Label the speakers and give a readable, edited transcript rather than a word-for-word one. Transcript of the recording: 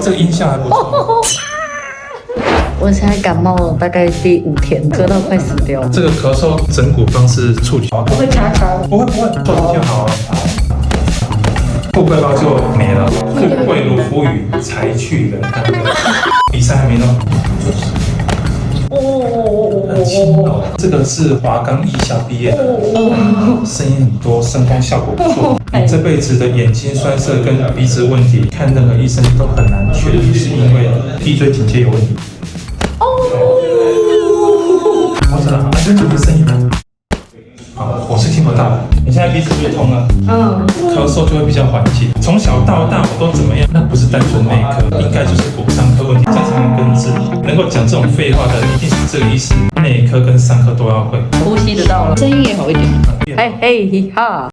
Speaker 1: 这个音效还不错。
Speaker 2: 我现在感冒了，大概第5天，咳到快死掉了。
Speaker 1: 这个咳嗽整骨方式处理，
Speaker 2: 不会卡卡，
Speaker 1: 不会，做得就好了。富贵包就没了，富贵如浮云，才去人看。比赛还没弄，很轻柔。这个是华冈艺校毕业的，声音很多，声光效果不错。你这辈子的眼睛酸涩跟鼻子问题，看任何医生都很难确定是因为地椎警戒有问题。我知道，这是你的声音呢。好，我是听不到的。你现在鼻子不是通了？咳嗽就会比较缓解。从小到大我都怎么样？那不是单纯内科，应该就是骨伤科问题，这样才能根治。能够讲这种废话的，一定是这个医师。内科跟伤科都要会。
Speaker 2: 呼吸得到了，声音也好一点。嘿嘿哈。